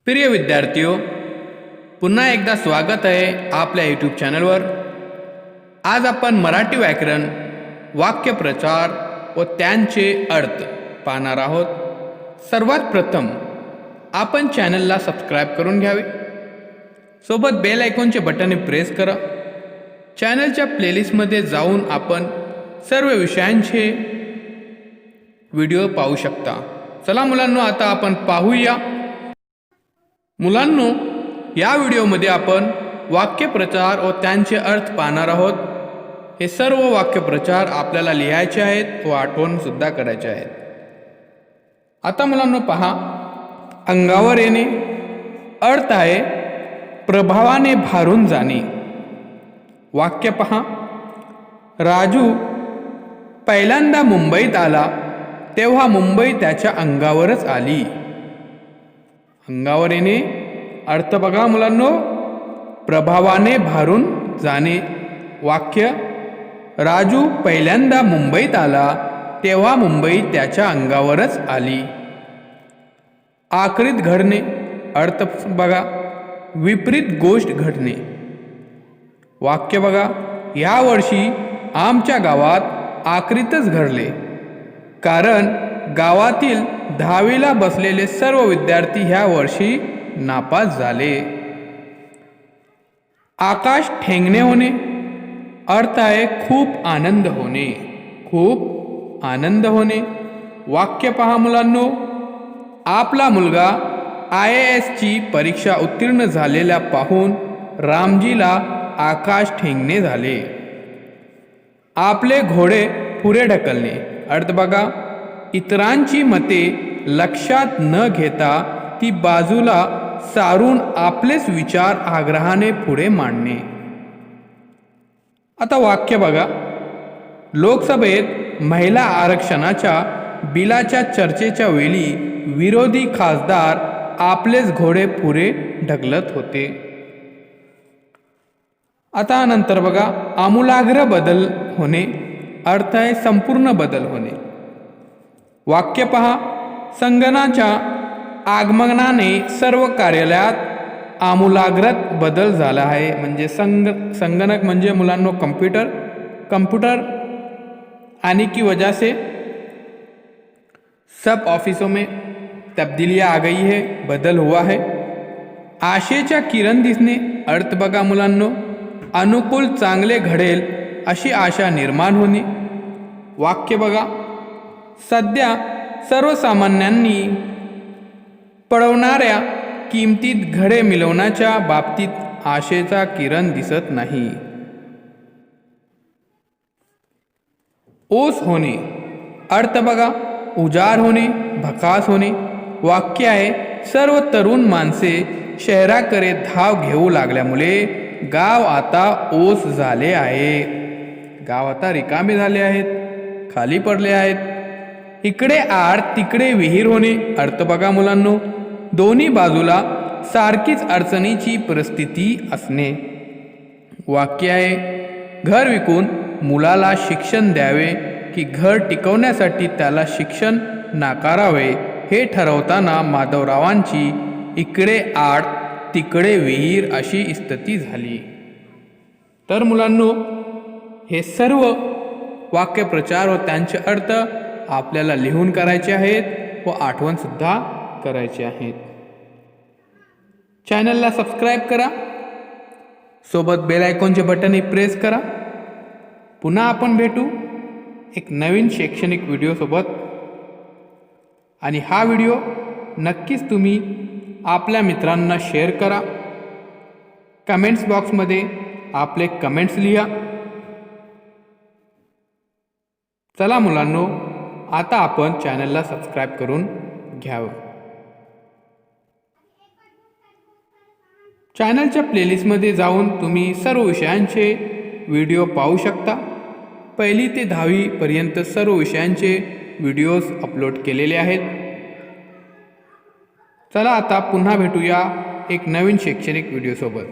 प्रिय विद्यार्थियों, पुन्हा एकदा स्वागत आहे आपल्या यूट्यूब चॅनलवर। आज आपण मराठी व्याकरण, वाक्यप्रचार व त्यांचे अर्थ पाहणार आहोत। सर्वात प्रथम आपण चॅनलला सबस्क्राइब करून घ्यावे, सोबत बेल आयकॉनचे बटन प्रेस करा। चॅनलच्या प्लेलिस्टमध्ये जाऊन आपण सर्व विषयांचे व्हिडिओ पाहू शकता। चला मुलांनो, आता आपण पाहूया। मुलांनो, या व्हिडिओमध्ये आपण वाक्यप्रचार व त्यांचे अर्थ पाहणार आहोत। हे सर्व वाक्यप्रचार आपल्याला लिहायचे आहेत व आठवण सुद्धा करायचे आहेत। आता मुलांनो पहा, अंगावर येणे अर्थ आहे प्रभावाने भारून जाणे। वाक्य पहा, राजू पहिल्यांदा मुंबईत आला तेव्हा मुंबई त्याच्या अंगावरच आली। अंगावर येणे अर्थ बघा मुलांनो, प्रभावाने भारून जाणे। वाक्य, राजू पहिल्यांदा मुंबईत आला तेव्हा मुंबई त्याच्या अंगावरच आली। आक्रीत घडणे अर्थ बघा, विपरीत गोष्ट घडणे। वाक्य बघा, या वर्षी आमच्या गावात आक्रीतच घडले, कारण गावातील 10वीला बसलेले सर्व विद्यार्थी ह्या वर्षी नापास झाले। आकाश ठेंगणे होणे अर्थ आहे खूप आनंद होणे, खूप आनंद होणे। वाक्य पहा मुलांनो, आपला मुलगा IAS ची परीक्षा उत्तीर्ण झालेल्या पाहून रामजीला आकाश ठेंगणे झाले। आपले घोडे पुढे ढकलणे अर्थ बघा, इतरांची मते लक्षात न घेता ती बाजूला सारून आपलेच विचार आग्रहाने पुढे मांडणे। आता वाक्य बघा, लोकसभेत महिला आरक्षणाच्या बिलाच्या चर्चेच्या वेळी विरोधी खासदार आपलेच घोडे पुढे ढकलत होते। आता नंतर बघा, आमूलाग्र बदल होणे अर्थ आहे संपूर्ण बदल होणे। वाक्य पहा, संगणकाच्या आगमनाने सर्व कार्यालयात आमूलाग्र बदल झाला है। म्हणजे संगणक म्हणजे मुलांनो कंप्यूटर आने की वजह से सब ऑफिसों में तब्दीलियां आ गई है, बदल हुआ है। आशेच्या किरण दिसणे अर्थ बघा मुलांनो, अनुकूल चांगले घडेल अशी आशा निर्माण होणे। वाक्य बघा, सध्या सर्वसामान्यांनी पडवणाऱ्या किमतीत घडे मिळवण्याच्या बाबतीत आशेचा किरण दिसत नाही। ओस होणे अर्थ बघा, उजाड होणे, भकास होणे। वाक्य आहे, सर्व तरुण माणसे शहराकडे धाव घेऊ लागल्यामुळे गाव आता ओस झाले आहे। गाव आता रिकामे झाले आहेत, खाली पडले आहेत। इकडे आड तिकडे विहीर होणे अर्थ बघा मुलांनो, दोन्ही बाजूला सारखीच अडचणीची परिस्थिती असणे। वाक्य आहे, घर विकून मुलाला शिक्षण द्यावे की घर टिकवण्यासाठी त्याला शिक्षण नाकारावे हे ठरवताना माधवरावांची इकडे आड तिकडे विहीर अशी स्थिती झाली। तर मुलांनो, हे सर्व वाक्यप्रचार व त्यांचे अर्थ आपल्याला लिहून करायचे आहेत व आठवण सुद्धा करायचे आहेत। चॅनलला सबस्क्राइब करा, सोबत बेल आयकॉनचे बटन प्रेस करा। पुन्हा आपण भेटू एक नवीन शैक्षणिक व्हिडिओ सोबत। आणि हा व्हिडिओ नक्कीच तुम्ही आपल्या मित्रांना शेअर करा। कमेंट्स बॉक्समध्ये आपले कमेंट्स लिहा। चला मुलांनो, आता आपण चॅनलला सबस्क्राइब करून घ्यावं। चॅनलच्या प्लेलिस्टमध्ये जाऊन तुम्ही सर्व विषयांचे व्हिडिओ पाहू शकता। 1ली ते 10वी पर्यंत सर्व विषयांचे व्हिडिओज अपलोड केलेले आहेत। चला आता पुन्हा भेटूया एक नवीन शैक्षणिक व्हिडिओ सोबत।